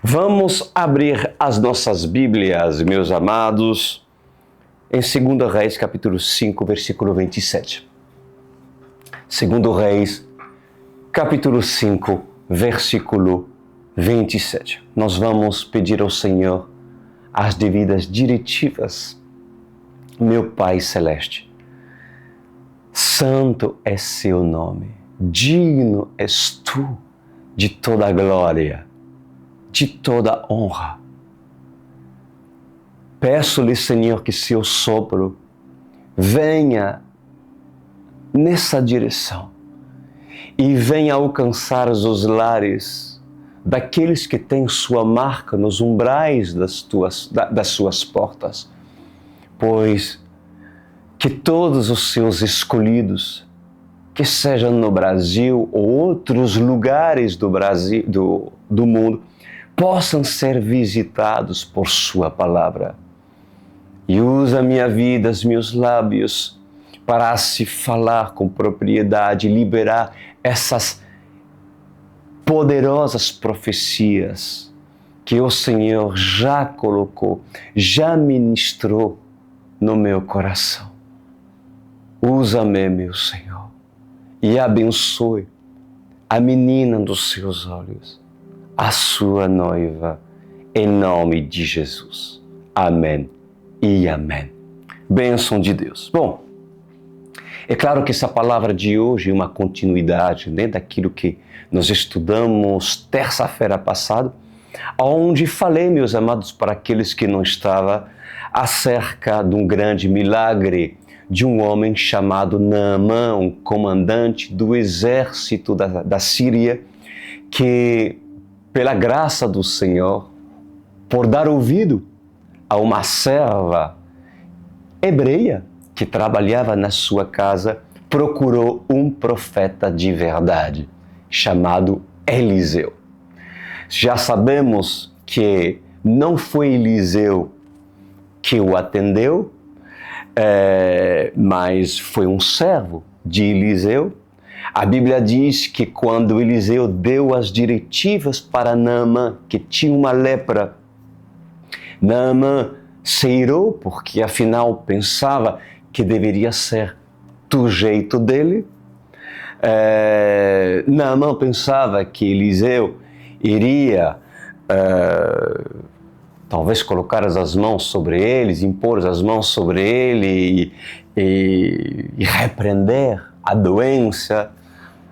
Vamos abrir as nossas Bíblias, meus amados, em 2 Reis, capítulo 5, versículo 27. 2 Reis, capítulo 5, versículo 27. Nós vamos pedir ao Senhor as devidas diretivas. Meu Pai Celeste, santo é seu nome, digno és tu de toda a glória, de toda a honra. Peço-lhe, Senhor, que seu sopro venha nessa direção e venha alcançar os lares daqueles que têm sua marca nos umbrais das suas portas, pois que todos os seus escolhidos, que sejam no Brasil ou outros lugares do Brasil, do mundo, possam ser visitados por sua palavra. E usa minha vida, os meus lábios, para se falar com propriedade, liberar essas poderosas profecias que o Senhor já colocou, já ministrou no meu coração. Usa-me, meu Senhor, e abençoe a menina dos seus olhos, a sua noiva, em nome de Jesus. Amém e amém. Bênção de Deus. Bom, é claro que essa palavra de hoje é uma continuidade, né, daquilo que nós estudamos terça-feira passada, onde falei, meus amados, para aqueles que não estavam, acerca de um grande milagre de um homem chamado Naamã, um comandante do exército da Síria, que, pela graça do Senhor, por dar ouvido a uma serva hebreia que trabalhava na sua casa, procurou um profeta de verdade, chamado Eliseu. Já sabemos que não foi Eliseu que o atendeu, mas foi um servo de Eliseu. A Bíblia diz que quando Eliseu deu as diretivas para Naamã, que tinha uma lepra, Naamã se irou, porque afinal pensava que deveria ser do jeito dele. Naamã pensava que Eliseu iria talvez colocar as mãos sobre eles, impor as mãos sobre ele e repreender a doença.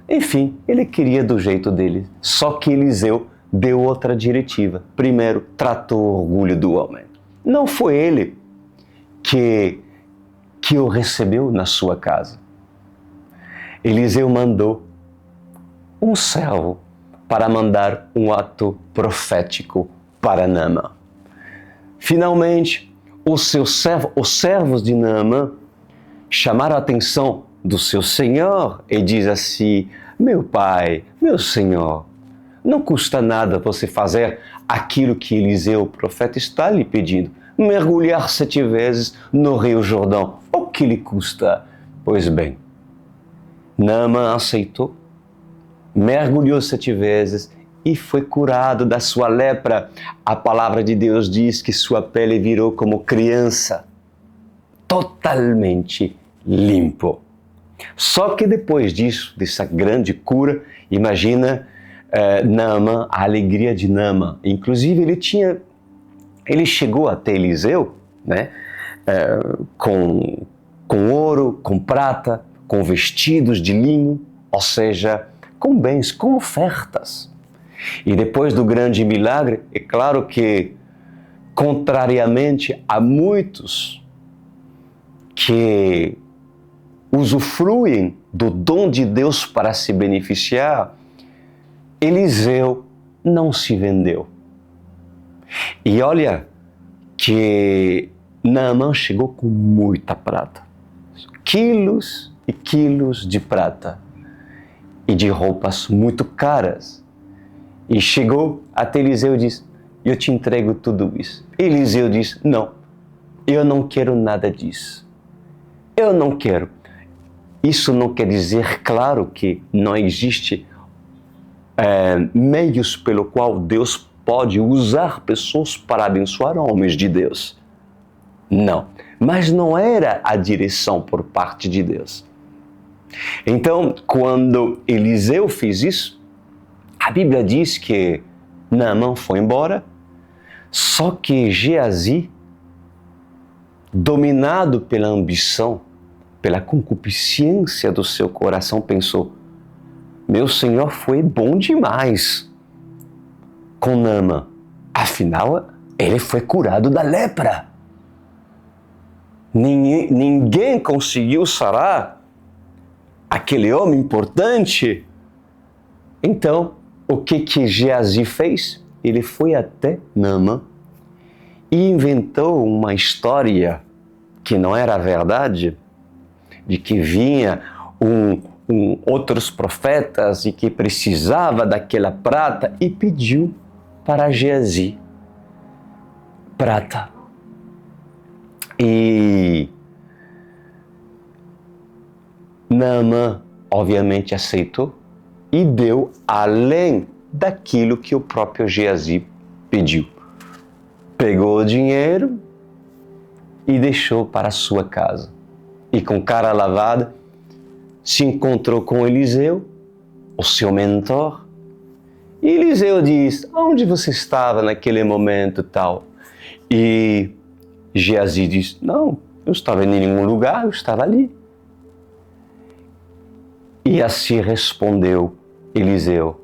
Enfim, ele queria do jeito dele. Só que Eliseu deu outra diretiva. Primeiro, tratou o orgulho do homem. Não foi ele que o recebeu na sua casa. Eliseu mandou um servo para mandar um ato profético para Naamã. Finalmente, os servos de Naamã chamaram a atenção do seu senhor e diz assim: meu pai, meu senhor, não custa nada você fazer aquilo que Eliseu, o profeta, está lhe pedindo. Mergulhar 7 vezes no Rio Jordão. O que lhe custa? Pois bem, Naamã aceitou, mergulhou 7 vezes e foi curado da sua lepra. A palavra de Deus diz que sua pele virou como criança, totalmente limpo. Só que depois disso, dessa grande cura, imagina Naamã, a alegria de Naamã. Inclusive ele chegou até Eliseu, né, com ouro, com prata, com vestidos de linho, ou seja, com bens, com ofertas. E depois do grande milagre, é claro que, contrariamente a muitos que usufruem do dom de Deus para se beneficiar, Eliseu não se vendeu. E olha que Naamã chegou com muita prata, quilos e quilos de prata e de roupas muito caras. E chegou até Eliseu e disse: eu te entrego tudo isso. Eliseu disse: não, eu não quero nada disso. Eu não quero. Isso não quer dizer, claro, que não existe meios pelo qual Deus pode usar pessoas para abençoar homens de Deus. Não, mas não era a direção por parte de Deus. Então, quando Eliseu fez isso, a Bíblia diz que Naamã foi embora, só que Geazi, dominado pela ambição, pela concupiscência do seu coração, pensou: meu Senhor foi bom demais com Naamã. Afinal, ele foi curado da lepra. Ninguém conseguiu sarar aquele homem importante. Então, o que Geazi fez? Ele foi até Naamã e inventou uma história que não era verdade, de que vinha outros profetas e que precisava daquela prata, e pediu para Geazi prata. E Naamã, obviamente, aceitou e deu além daquilo que o próprio Geazi pediu. Pegou o dinheiro e deixou para a sua casa. E com cara lavada, se encontrou com Eliseu, o seu mentor. E Eliseu diz: onde você estava naquele momento tal? E Geazi diz: não, eu estava em nenhum lugar, eu estava ali. E assim respondeu Eliseu: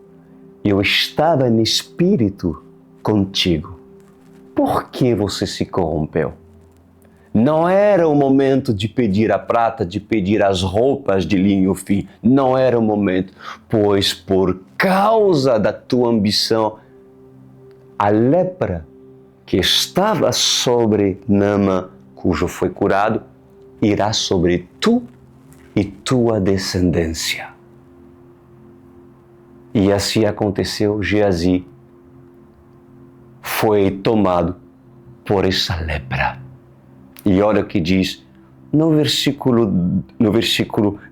eu estava em espírito contigo. Por que você se corrompeu? Não era o momento de pedir a prata, de pedir as roupas de linho fino. Não era o momento, pois por causa da tua ambição, a lepra que estava sobre Naamã, cujo foi curado, irá sobre tu e tua descendência. E assim aconteceu. Geazi foi tomado por essa lepra. E olha o que diz no versículo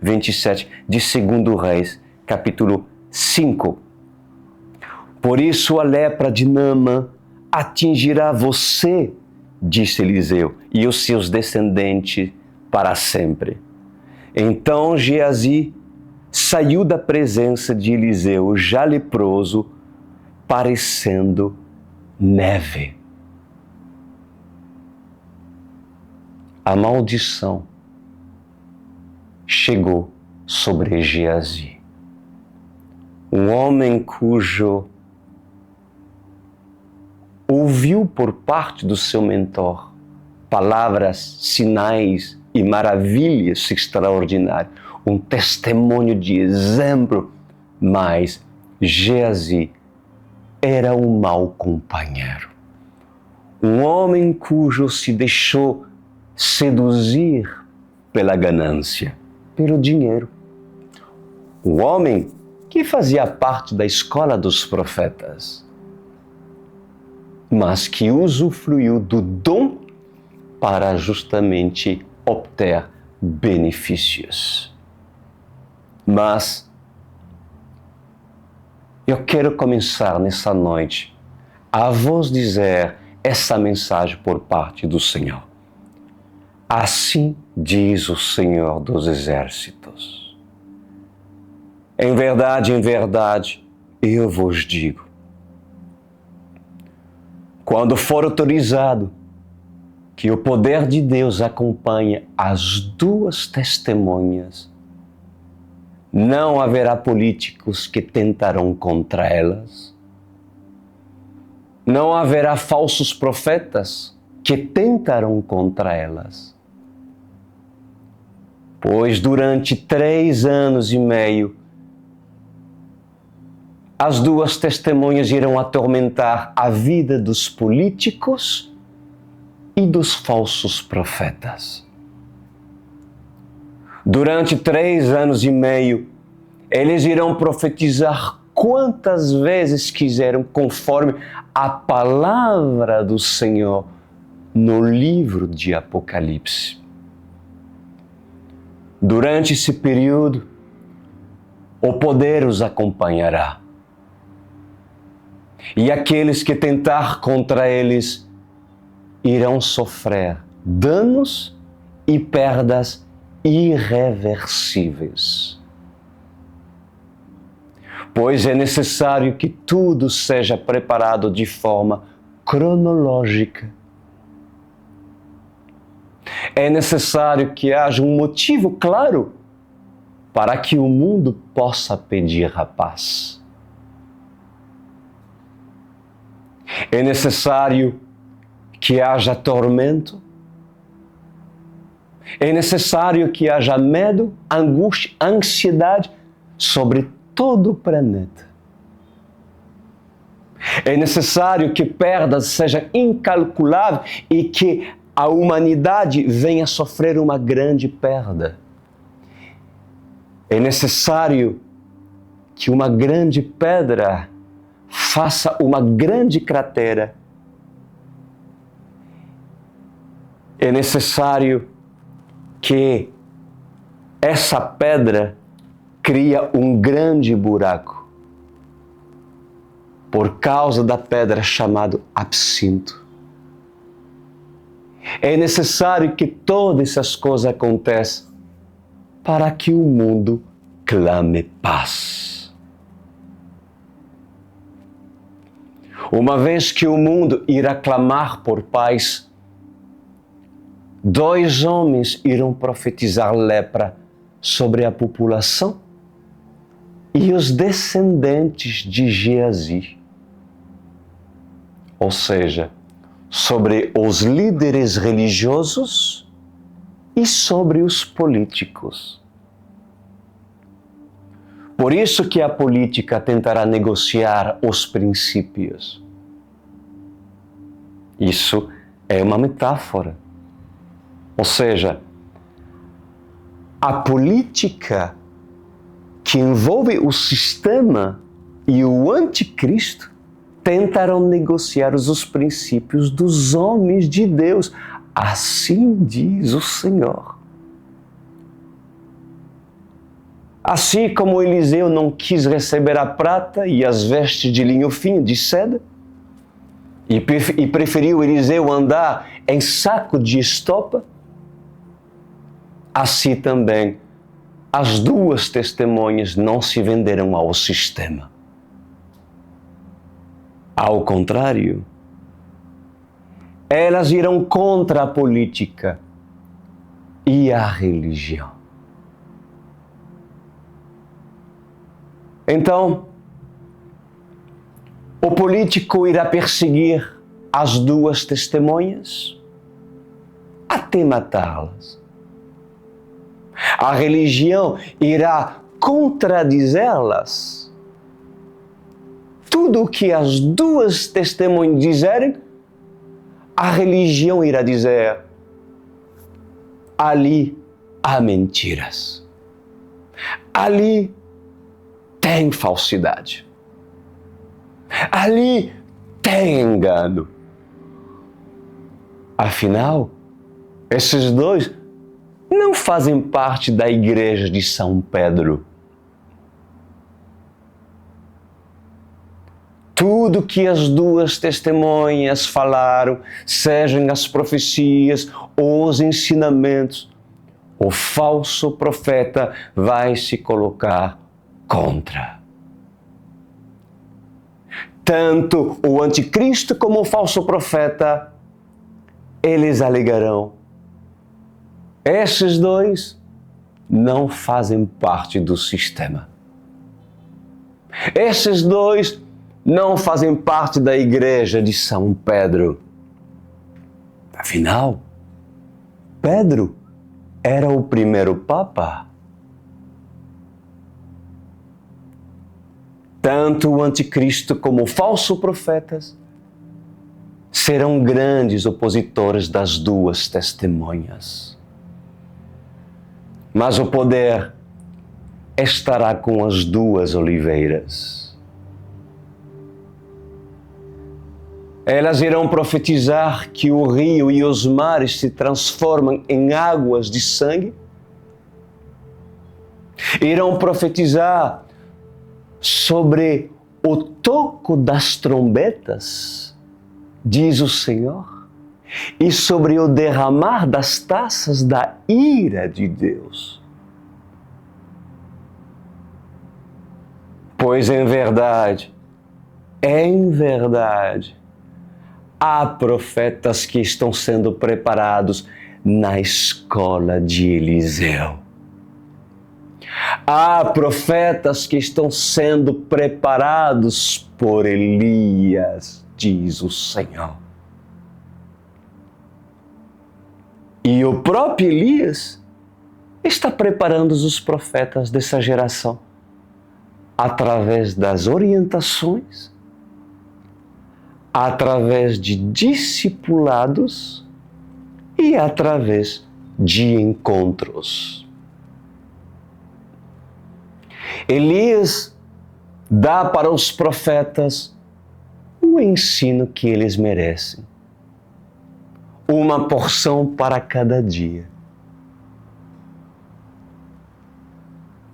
27 de 2 Reis, capítulo 5. Por isso a lepra de Naamã atingirá você, disse Eliseu, e os seus descendentes para sempre. Então Geazi saiu da presença de Eliseu, já leproso, parecendo neve. A maldição chegou sobre Geazi, um homem cujo ouviu por parte do seu mentor palavras, sinais e maravilhas extraordinárias, um testemunho de exemplo, mas Geazi era um mau companheiro, um homem cujo se deixou seduzir pela ganância, pelo dinheiro. Um homem que fazia parte da escola dos profetas, mas que usufruiu do dom para justamente obter benefícios. Mas eu quero começar nessa noite a vos dizer essa mensagem por parte do Senhor. Assim diz o Senhor dos Exércitos. Em verdade, eu vos digo, quando for autorizado que o poder de Deus acompanhe as duas testemunhas, não haverá políticos que tentarão contra elas, não haverá falsos profetas que tentarão contra elas. Pois durante 3 anos e meio, as duas testemunhas irão atormentar a vida dos políticos e dos falsos profetas. Durante 3 anos e meio, eles irão profetizar quantas vezes quiseram, conforme a palavra do Senhor no livro de Apocalipse. Durante esse período, o poder os acompanhará. E aqueles que tentar contra eles irão sofrer danos e perdas irreversíveis. Pois é necessário que tudo seja preparado de forma cronológica. É necessário que haja um motivo claro para que o mundo possa pedir a paz. É necessário que haja tormento. É necessário que haja medo, angústia, ansiedade sobre todo o planeta. É necessário que perdas sejam incalculáveis e que a humanidade venha sofrer uma grande perda. É necessário que uma grande pedra faça uma grande cratera. É necessário que essa pedra cria um grande buraco por causa da pedra chamada absinto. É necessário que todas essas coisas aconteçam para que o mundo clame paz. Uma vez que o mundo irá clamar por paz, 2 homens irão profetizar lepra sobre a população e os descendentes de Geazi, ou seja, sobre os líderes religiosos e sobre os políticos. Por isso que a política tentará negociar os princípios. Isso é uma metáfora. Ou seja, a política que envolve o sistema e o anticristo tentarão negociar os princípios dos homens de Deus. Assim diz o Senhor. Assim como Eliseu não quis receber a prata e as vestes de linho fino, de seda, e preferiu Eliseu andar em saco de estopa, assim também as 2 testemunhas não se venderam ao sistema. Ao contrário, elas irão contra a política e a religião. Então, o político irá perseguir as 2 testemunhas até matá-las. A religião irá contradizê-las. Tudo o que as 2 testemunhas dizerem, a religião irá dizer: ali há mentiras. Ali tem falsidade. Ali tem engano. Afinal, esses 2 não fazem parte da igreja de São Pedro. Tudo que as 2 testemunhas falaram, sejam as profecias ou os ensinamentos, o falso profeta vai se colocar contra. Tanto o anticristo como o falso profeta, eles alegarão: esses 2 não fazem parte do sistema. Esses 2 não fazem parte da igreja de São Pedro. Afinal, Pedro era o primeiro Papa. Tanto o anticristo como o falso profetas serão grandes opositores das 2 testemunhas. Mas o poder estará com as 2 oliveiras. Elas irão profetizar que o rio e os mares se transformam em águas de sangue. Irão profetizar sobre o toco das trombetas, diz o Senhor, e sobre o derramar das taças da ira de Deus. Pois em verdade, há profetas que estão sendo preparados na escola de Eliseu. Há profetas que estão sendo preparados por Elias, diz o Senhor. E o próprio Elias está preparando os profetas dessa geração através das orientações, através de discipulados e através de encontros. Elias dá para os profetas o ensino que eles merecem, uma porção para cada dia.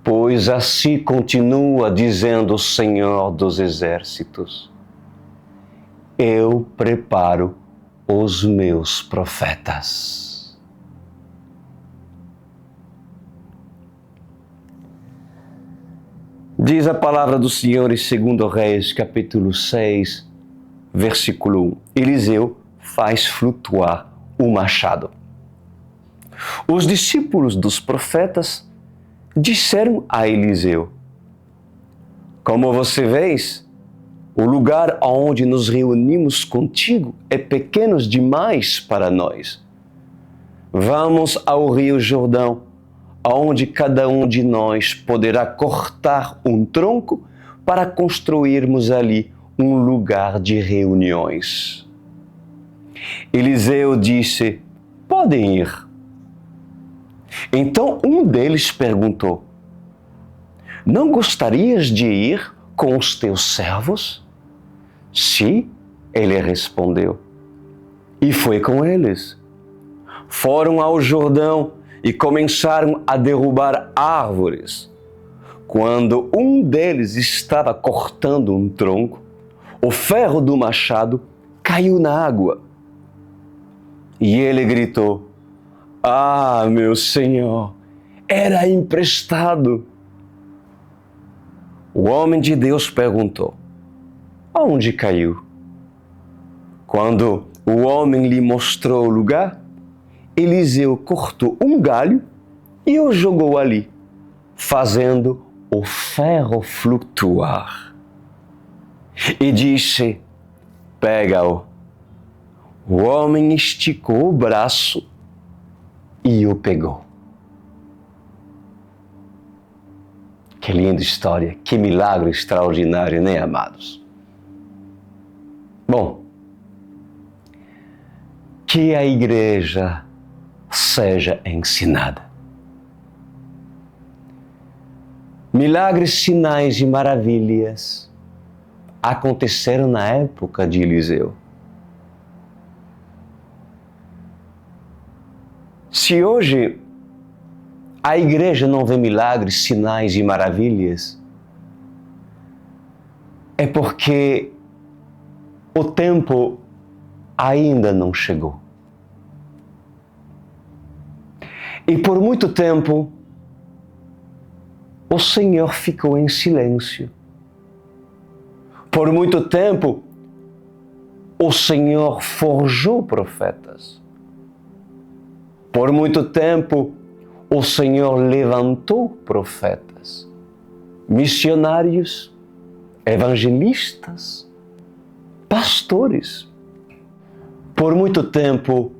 Pois assim continua dizendo o Senhor dos Exércitos: eu preparo os meus profetas. Diz a palavra do Senhor em 2 Reis, capítulo 6, versículo 1. Eliseu faz flutuar o machado. Os discípulos dos profetas disseram a Eliseu: como você vês, o lugar onde nos reunimos contigo é pequeno demais para nós. Vamos ao Rio Jordão, onde cada um de nós poderá cortar um tronco para construirmos ali um lugar de reuniões. Eliseu disse: podem ir. Então um deles perguntou: não gostarias de ir com os teus servos? Sim, ele respondeu. E foi com eles. Foram ao Jordão e começaram a derrubar árvores. Quando um deles estava cortando um tronco, o ferro do machado caiu na água. E ele gritou: ah, meu senhor, era emprestado. O homem de Deus perguntou: aonde caiu? Quando o homem lhe mostrou o lugar, Eliseu cortou um galho e o jogou ali, fazendo o ferro flutuar. E disse: pega-o. O homem esticou o braço e o pegou. Que linda história, que milagre extraordinário, né, amados? Bom, que a igreja seja ensinada. Milagres, sinais e maravilhas aconteceram na época de Eliseu. Se hoje a igreja não vê milagres, sinais e maravilhas, é porque o tempo ainda não chegou. E por muito tempo, o Senhor ficou em silêncio. Por muito tempo, o Senhor forjou profetas. Por muito tempo, o Senhor levantou profetas, missionários, evangelistas, pastores. Por muito tempo,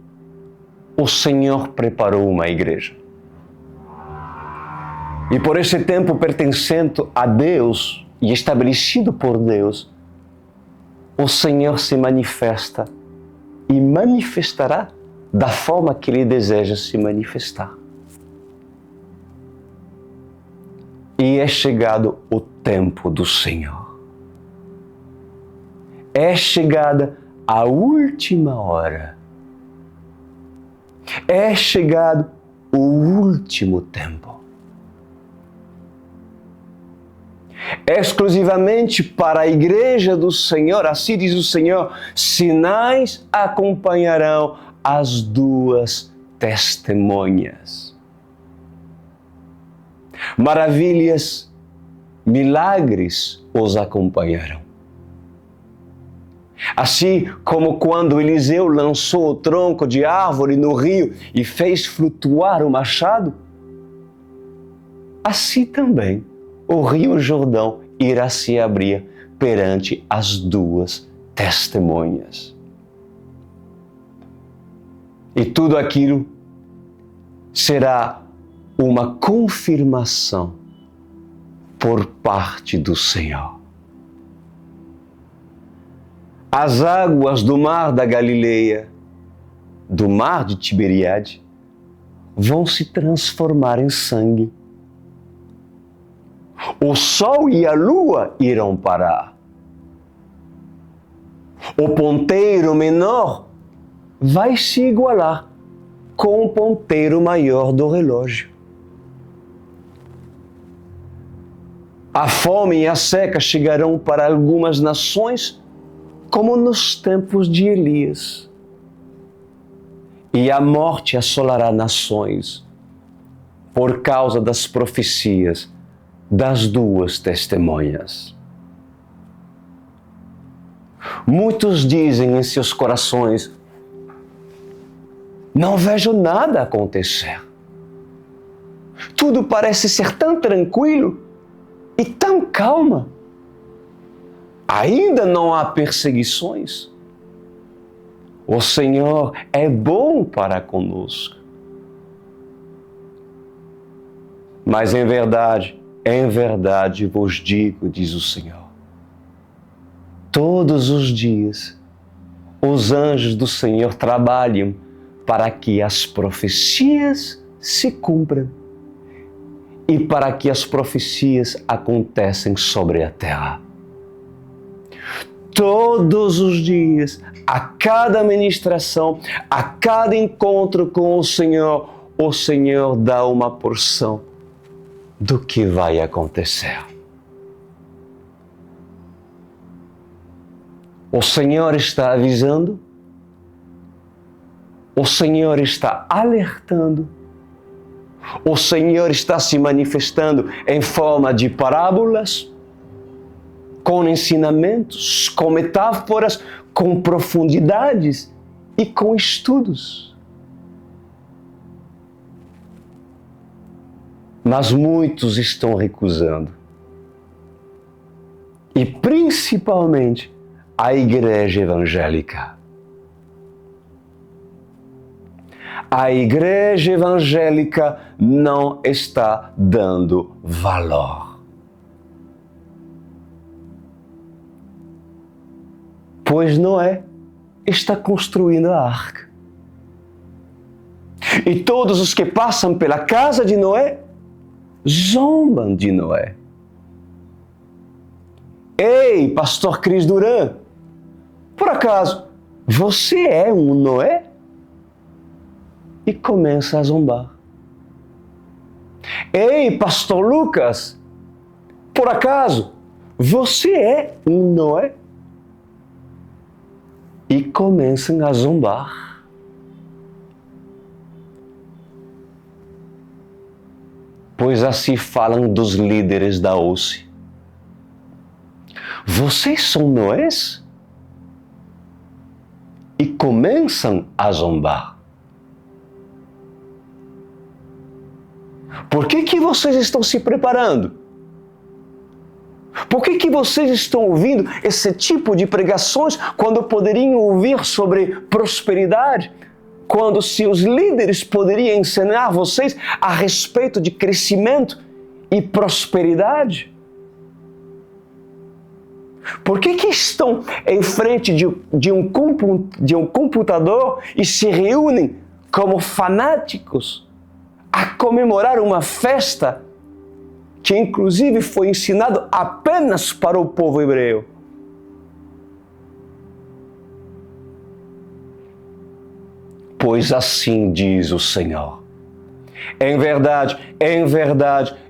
o Senhor preparou uma igreja. E por esse tempo pertencendo a Deus e estabelecido por Deus, o Senhor se manifesta e manifestará da forma que Ele deseja se manifestar. E é chegado o tempo do Senhor. É chegada a última hora. É chegado o último tempo. exclusivamente para a igreja do Senhor, assim diz o Senhor, sinais acompanharão as duas testemunhas. Maravilhas, milagres os acompanharão. Assim como quando Eliseu lançou o tronco de árvore no rio e fez flutuar o machado, assim também o rio Jordão irá se abrir perante as duas testemunhas. E tudo aquilo será uma confirmação por parte do Senhor. As águas do mar da Galileia, do mar de Tiberíade, vão se transformar em sangue. O sol e a lua irão parar. O ponteiro menor vai se igualar com o ponteiro maior do relógio. A fome e a seca chegarão para algumas nações, como nos tempos de Elias. E a morte assolará nações por causa das profecias das duas testemunhas. Muitos dizem em seus corações: não vejo nada acontecer. Tudo parece ser tão tranquilo e tão calma. Ainda não há perseguições. O Senhor é bom para conosco. Mas em verdade vos digo, diz o Senhor, todos os dias os anjos do Senhor trabalham para que as profecias se cumpram e para que as profecias acontecem sobre a terra. Todos os dias, a cada ministração, a cada encontro com o Senhor dá uma porção do que vai acontecer. O Senhor está avisando, o Senhor está alertando, o Senhor está se manifestando em forma de parábolas, com ensinamentos, com metáforas, com profundidades e com estudos. Mas muitos estão recusando. E principalmente a igreja evangélica. A igreja evangélica não está dando valor. Pois Noé está construindo a arca. E todos os que passam pela casa de Noé zombam de Noé. Ei, pastor Cris Duran, por acaso você é um Noé? E começa a zombar. Ei, pastor Lucas, por acaso você é um Noé? E começam a zombar. Pois assim falam dos líderes da OSCE. Vocês são Noés? E começam a zombar. Por que vocês estão se preparando? Por que vocês estão ouvindo esse tipo de pregações quando poderiam ouvir sobre prosperidade? Quando seus líderes poderiam ensinar vocês a respeito de crescimento e prosperidade? Por que estão em frente de um computador e se reúnem como fanáticos a comemorar uma festa que inclusive foi ensinado apenas para o povo hebreu? Pois assim diz o Senhor. Em verdade,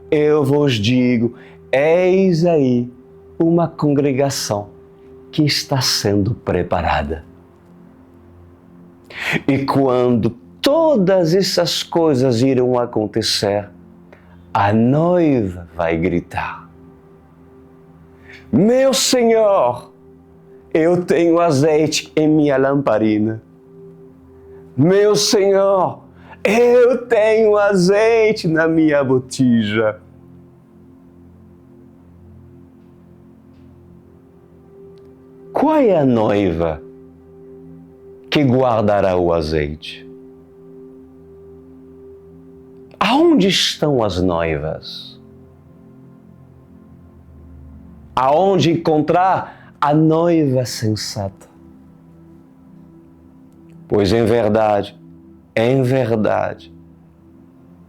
eu vos digo, eis aí uma congregação que está sendo preparada. E quando todas essas coisas irão acontecer, a noiva vai gritar: meu Senhor, eu tenho azeite em minha lamparina. Meu Senhor, eu tenho azeite na minha botija. Qual é a noiva que guardará o azeite? Aonde estão as noivas? Aonde encontrar a noiva sensata? Pois em verdade,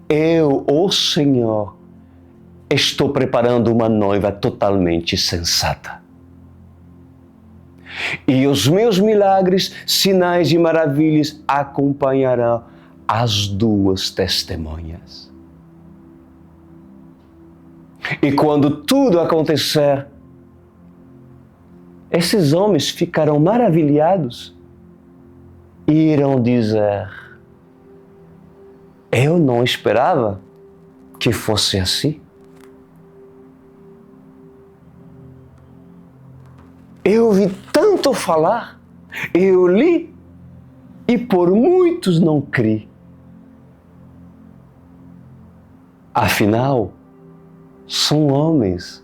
eu, o Senhor, estou preparando uma noiva totalmente sensata. E os meus milagres, sinais e maravilhas acompanharão as duas testemunhas. E quando tudo acontecer, esses homens ficarão maravilhados e irão dizer: eu não esperava que fosse assim. Eu ouvi tanto falar, eu li e por muitos não criei. Afinal, são homens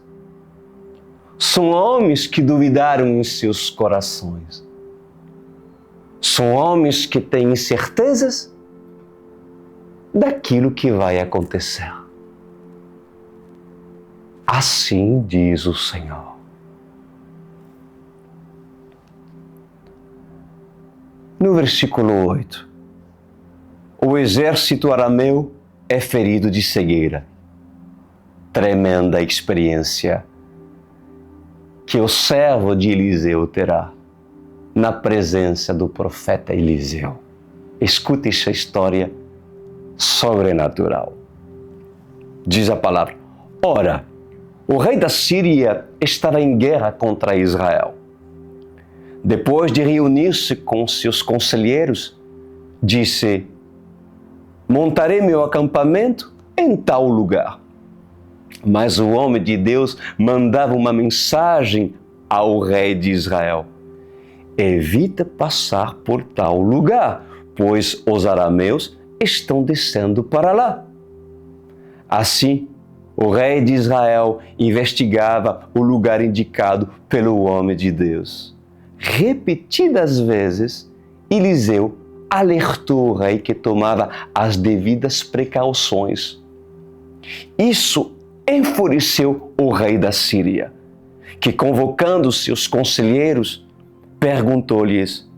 que duvidaram em seus corações. São homens que têm incertezas daquilo que vai acontecer. Assim diz o Senhor. No versículo 8, o exército arameu é ferido de cegueira. Tremenda experiência que o servo de Eliseu terá na presença do profeta Eliseu. Escute essa história sobrenatural. Diz a palavra: ora, o rei da Síria estava em guerra contra Israel. Depois de reunir-se com seus conselheiros, disse: montarei meu acampamento em tal lugar. Mas o homem de Deus mandava uma mensagem ao rei de Israel: evita passar por tal lugar, pois os arameus estão descendo para lá. Assim, o rei de Israel investigava o lugar indicado pelo homem de Deus. Repetidas vezes, Eliseu alertou o rei que tomava as devidas precauções. Isso enfureceu o rei da Síria, que, convocando seus conselheiros, perguntou-lhes: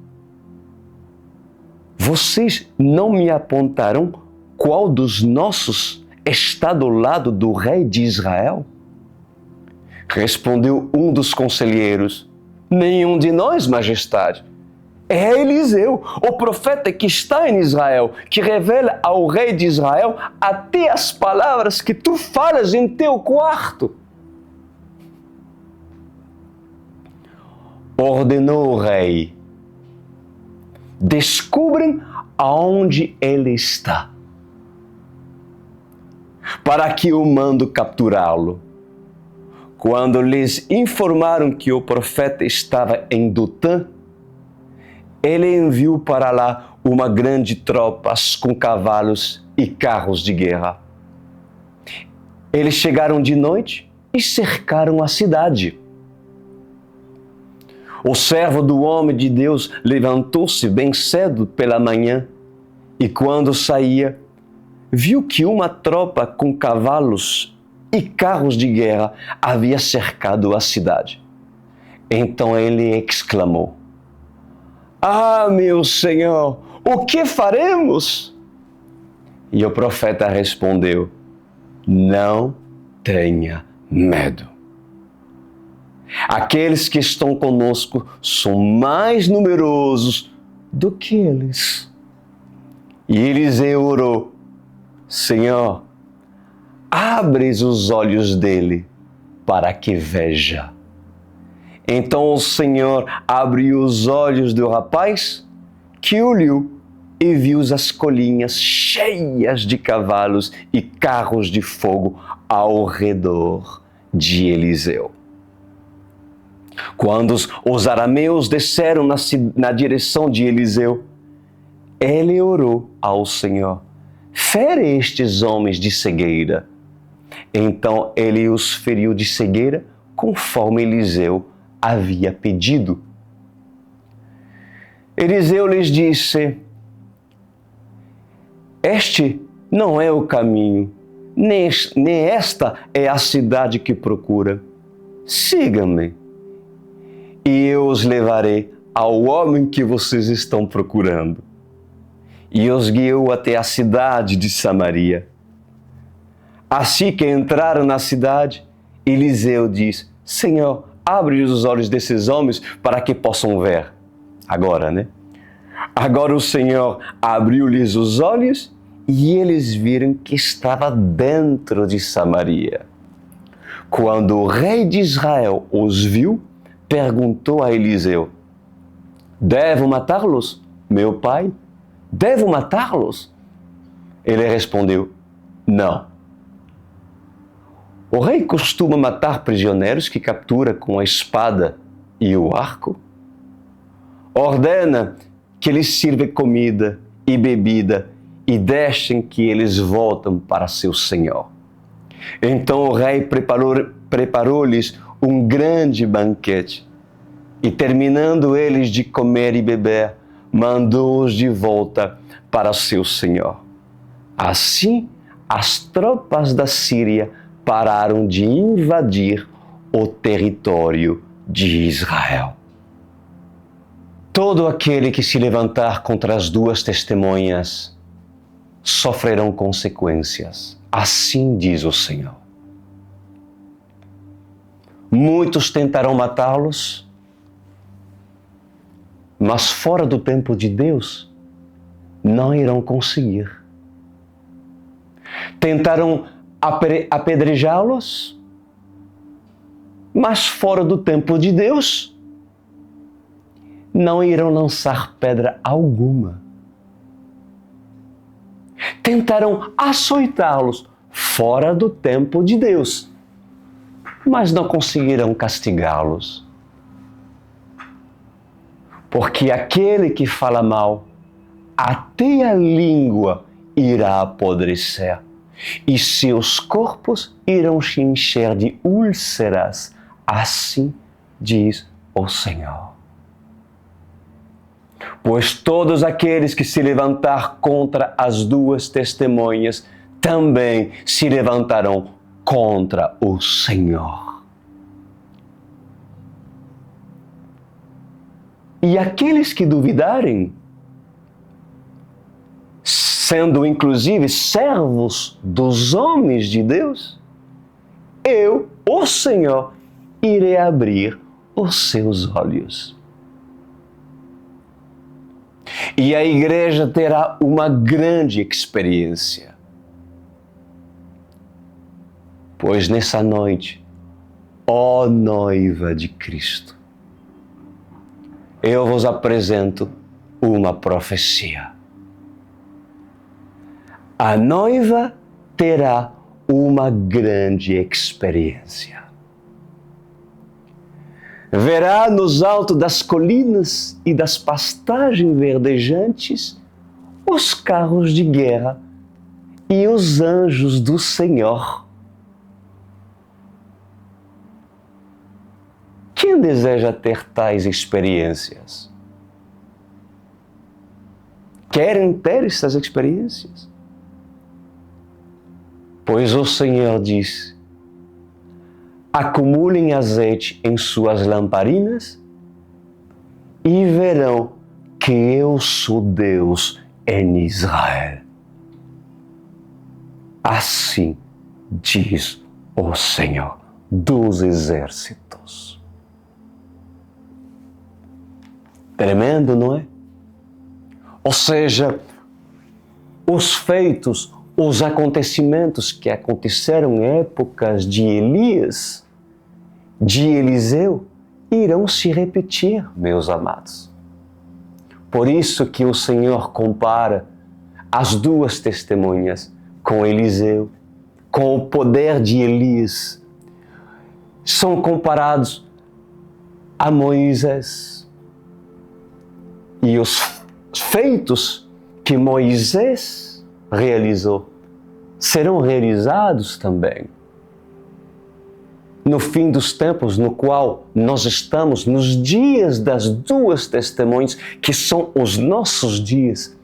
vocês não me apontaram qual dos nossos está do lado do rei de Israel? Respondeu um dos conselheiros: nenhum de nós, majestade. É Eliseu, o profeta que está em Israel, que revela ao rei de Israel até as palavras que tu falas em teu quarto. Ordenou o rei: descobrem aonde ele está, para que eu mando capturá-lo. Quando lhes informaram que o profeta estava em Dotã, ele enviou para lá uma grande tropa com cavalos e carros de guerra. Eles chegaram de noite e cercaram a cidade. O servo do homem de Deus levantou-se bem cedo pela manhã e, quando saía, viu que uma tropa com cavalos e carros de guerra havia cercado a cidade. Então ele exclamou: ah, meu Senhor, o que faremos? E o profeta respondeu: não tenha medo. Aqueles que estão conosco são mais numerosos do que eles. E Eliseu orou: Senhor, abres os olhos dele para que veja. Então o Senhor abriu os olhos do rapaz, que olhou e viu as colinas cheias de cavalos e carros de fogo ao redor de Eliseu. Quando os arameus desceram na direção de Eliseu, ele orou ao Senhor: fere estes homens de cegueira. Então ele os feriu de cegueira, conforme Eliseu havia pedido. Eliseu lhes disse: este não é o caminho, nem esta é a cidade que procura. Siga-me, e eu os levarei ao homem que vocês estão procurando. E os guiou até a cidade de Samaria. Assim que entraram na cidade, Eliseu diz: Senhor, abre os olhos desses homens para que possam ver. Agora, né? Agora o Senhor abriu-lhes os olhos e eles viram que estava dentro de Samaria. Quando o rei de Israel os viu, perguntou a Eliseu: devo matá-los, meu pai? Devo matá-los? Ele respondeu: não. O rei costuma matar prisioneiros que captura com a espada e o arco? Ordena que lhes sirva comida e bebida e deixem que eles voltem para seu senhor. Então o rei preparou-lhes um grande banquete e, terminando eles de comer e beber, mandou-os de volta para seu senhor. Assim, as tropas da Síria pararam de invadir o território de Israel. Todo aquele que se levantar contra as duas testemunhas sofrerão consequências. Assim diz o Senhor. Muitos tentarão matá-los, mas fora do tempo de Deus não irão conseguir. Tentarão apedrejá-los, mas fora do tempo de Deus não irão lançar pedra alguma. Tentarão açoitá-los fora do tempo de Deus, mas não conseguirão castigá-los. Porque aquele que fala mal, até a língua irá apodrecer, e seus corpos irão se encher de úlceras. Assim diz o Senhor. Pois todos aqueles que se levantar contra as duas testemunhas também se levantarão contra o Senhor. E aqueles que duvidarem, sendo inclusive servos dos homens de Deus, eu, o Senhor, irei abrir os seus olhos. E a igreja terá uma grande experiência. Pois nessa noite, ó noiva de Cristo, eu vos apresento uma profecia. A noiva terá uma grande experiência. Verá nos altos das colinas e das pastagens verdejantes os carros de guerra e os anjos do Senhor. Quem deseja ter tais experiências? Querem ter essas experiências? Pois o Senhor diz: acumulem azeite em suas lamparinas e verão que eu sou Deus em Israel. Assim diz o Senhor dos exércitos. Tremendo, não é? Ou seja, os feitos, os acontecimentos que aconteceram em épocas de Elias de Eliseu irão se repetir, meus amados. Por isso que o Senhor compara as duas testemunhas com Eliseu, com o poder de Elias. São comparados a Moisés. E os feitos que Moisés realizou serão realizados também. No fim dos tempos, no qual nós estamos, nos dias das duas testemunhas, que são os nossos dias,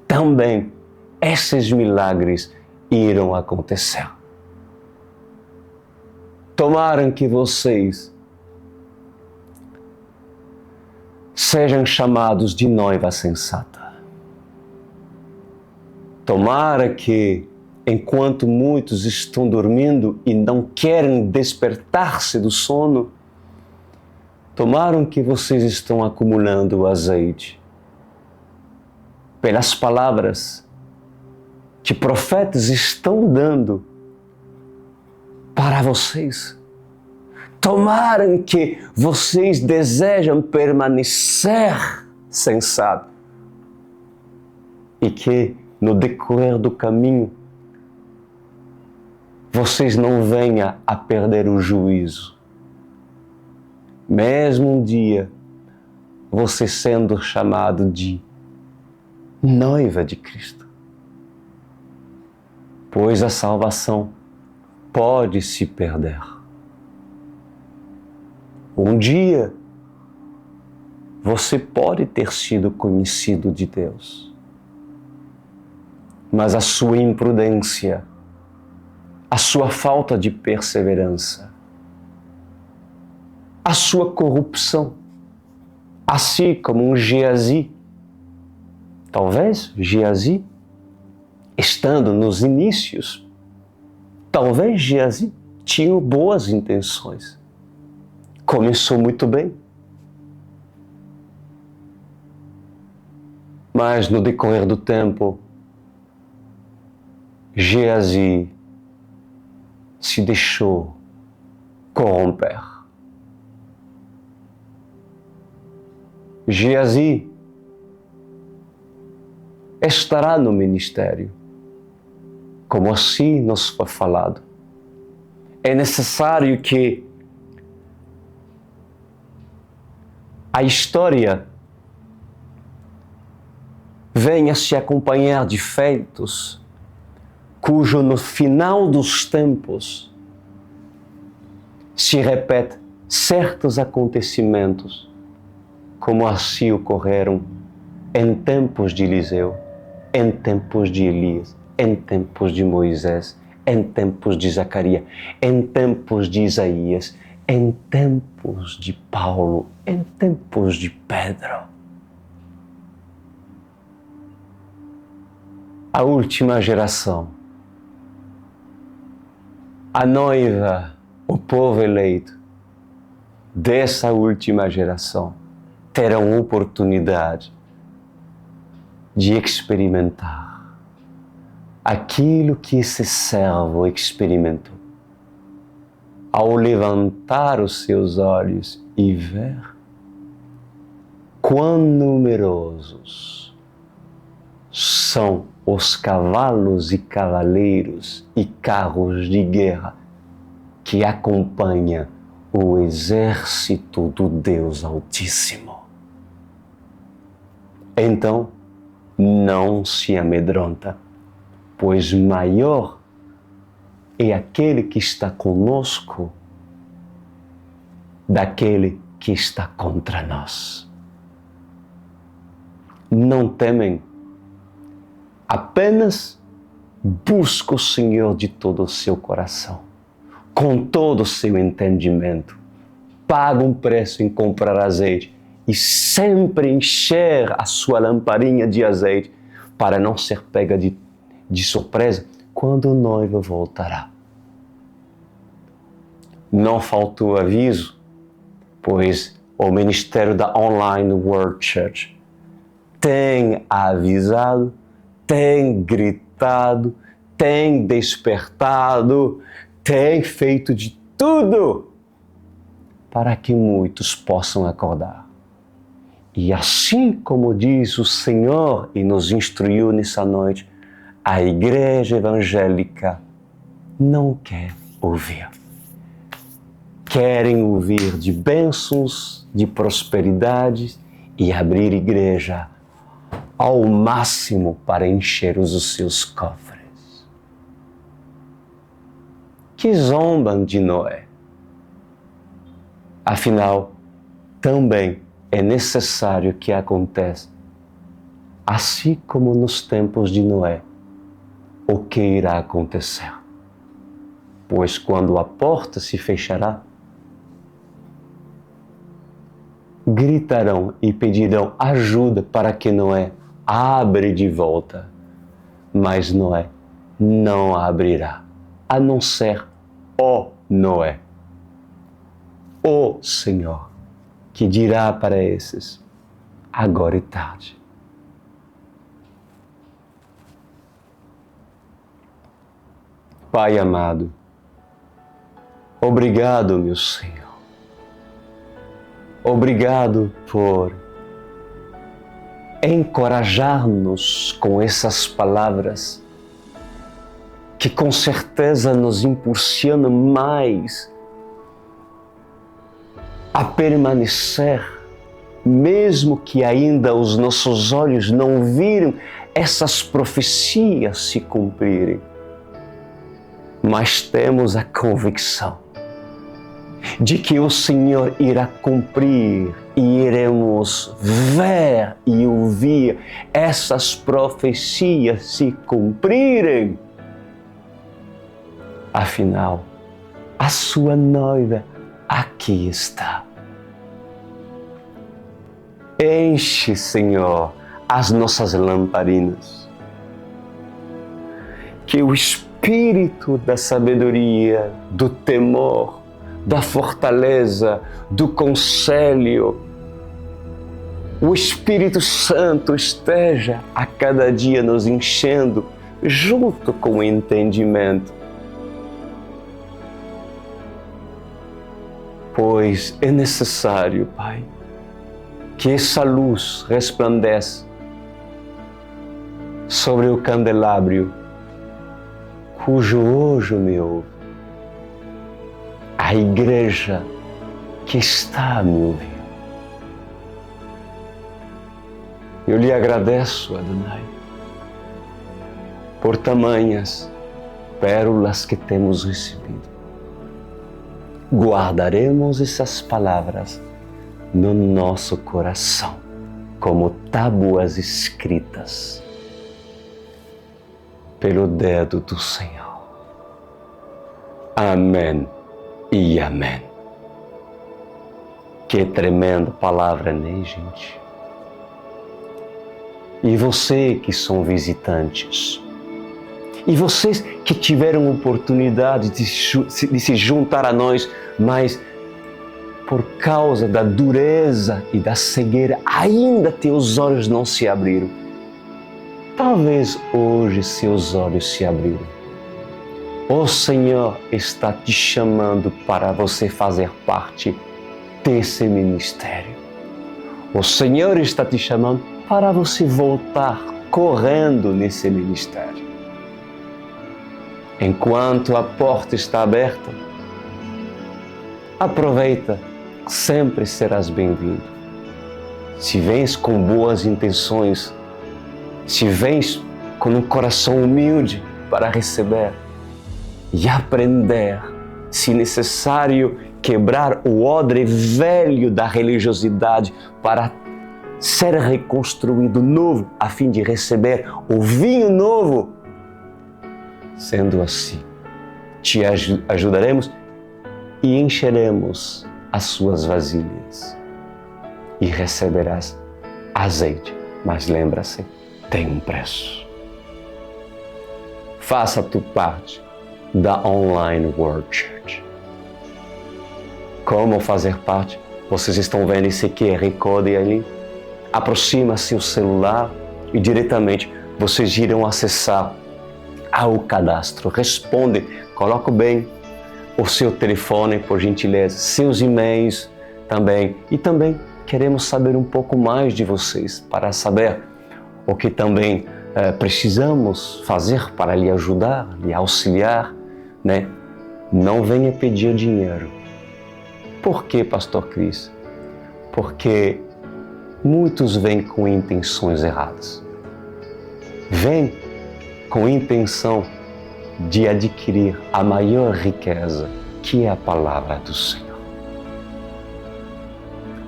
também esses milagres irão acontecer. Tomara que vocês sejam chamados de noiva sensata. Tomara que, enquanto muitos estão dormindo e não querem despertar-se do sono, tomaram que vocês estão acumulando o azeite pelas palavras que profetas estão dando para vocês. Tomaram que vocês desejam permanecer sensatos e que no decorrer do caminho vocês não venham a perder o juízo. Mesmo um dia, você sendo chamado de noiva de Cristo. Pois a salvação pode se perder. Um dia, você pode ter sido conhecido de Deus, mas a sua imprudência, a sua falta de perseverança, a sua corrupção, assim como um Geazi. Talvez Geazi, estando nos inícios, talvez Geazi tinha boas intenções. Começou muito bem. Mas no decorrer do tempo, Geazi se deixou corromper. Geazi estará no ministério, como assim nos foi falado. É necessário que a história venha se acompanhar de feitos cujo no final dos tempos se repete certos acontecimentos, como assim ocorreram em tempos de Eliseu, em tempos de Elias, em tempos de Moisés, em tempos de Zacarias, em tempos de Isaías, em tempos de Paulo, em tempos de Pedro. A última geração, a noiva, o povo eleito dessa última geração terão oportunidade de experimentar aquilo que esse servo experimentou. Ao levantar os seus olhos e ver quão numerosos são os cavalos e cavaleiros e carros de guerra que acompanham o exército do Deus Altíssimo. Então, não se amedronta, pois maior é aquele que está conosco daquele que está contra nós. Não temem, apenas busca o Senhor de todo o seu coração, com todo o seu entendimento. Paga um preço em comprar azeite e sempre encher a sua lamparinha de azeite para não ser pega de surpresa quando o noivo voltará. Não faltou aviso, pois o Ministério da Online World Church tem avisado, tem gritado, tem despertado, tem feito de tudo para que muitos possam acordar. E assim como diz o Senhor e nos instruiu nessa noite, a igreja evangélica não quer ouvir. Querem ouvir de bênçãos, de prosperidade e abrir igreja ao máximo para encher os seus cofres. Que zombam de Noé. Afinal, também é necessário que aconteça, assim como nos tempos de Noé, o que irá acontecer. Pois quando a porta se fechará, gritarão e pedirão ajuda para que Noé abra de volta. Mas Noé não abrirá, a não ser o Noé, o Senhor, que dirá para esses, agora é tarde. Pai amado, obrigado, meu Senhor. Obrigado por encorajar-nos com essas palavras que com certeza nos impulsionam mais a permanecer, mesmo que ainda os nossos olhos não viram essas profecias se cumprirem. Mas temos a convicção de que o Senhor irá cumprir e iremos ver e ouvir essas profecias se cumprirem. Afinal, a sua noiva aqui está. Enche, Senhor, as nossas lamparinas. Que o Espírito da sabedoria, do temor, da fortaleza, do conselho, o Espírito Santo esteja a cada dia nos enchendo junto com o entendimento. Pois é necessário, Pai, que essa luz resplandeça sobre o candelabro cujo hoje me ouve. A igreja que está a me ouvir. Eu lhe agradeço, Adonai, por tamanhas pérolas que temos recebido. Guardaremos essas palavras no nosso coração, como tábuas escritas pelo dedo do Senhor. Amém. E amém. Que tremenda palavra, né, gente? E você que são visitantes, e vocês que tiveram oportunidade de se juntar a nós, mas por causa da dureza e da cegueira, ainda teus olhos não se abriram. Talvez hoje seus olhos se abriram. O Senhor está te chamando para você fazer parte desse ministério. O Senhor está te chamando para você voltar correndo nesse ministério. Enquanto a porta está aberta, aproveita, sempre serás bem-vindo. Se vens com boas intenções, se vens com um coração humilde para receber, e aprender, se necessário, quebrar o odre velho da religiosidade para ser reconstruído novo, a fim de receber o vinho novo. Sendo assim, te ajudaremos e encheremos as suas vasilhas e receberás azeite. Mas lembra-se, tem um preço. Faça a tua parte da Online World Church. Como fazer parte? Vocês estão vendo esse QR Code ali? Aproxima-se o celular e diretamente vocês irão acessar ao cadastro. Responde, coloco bem, o seu telefone, por gentileza, seus e-mails também. E também queremos saber um pouco mais de vocês, para saber o que também precisamos fazer para lhe ajudar, lhe auxiliar, né? Não venha pedir dinheiro. Por que, Pastor Cris? Porque muitos vêm com intenções erradas. Vêm com intenção de adquirir a maior riqueza, que é a palavra do Senhor.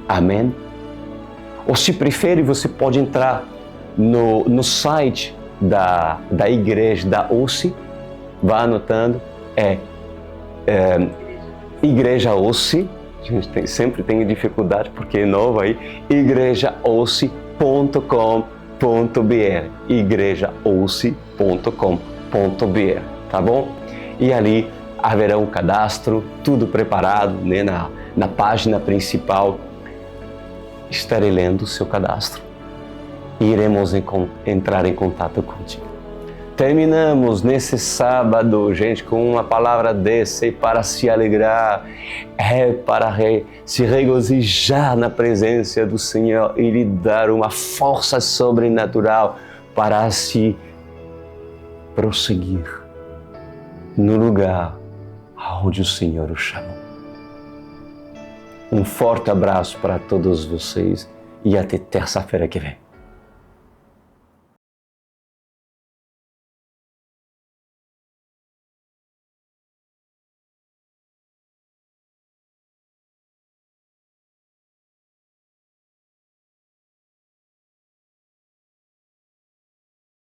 Amém? Ou se prefere, você pode entrar no site da igreja, da OSE, vá anotando, Igreja OSE, a gente sempre tem dificuldade porque é novo aí, igrejaose.com.br, igrejaose.com.br, tá bom? E ali haverá um cadastro, tudo preparado, né, na página principal. Estarei lendo o seu cadastro e iremos entrar em contato contigo. Terminamos nesse sábado, gente, com uma palavra dessa, e para se alegrar, para se regozijar na presença do Senhor e lhe dar uma força sobrenatural para se prosseguir no lugar onde o Senhor o chamou. Um forte abraço para todos vocês e até terça-feira que vem.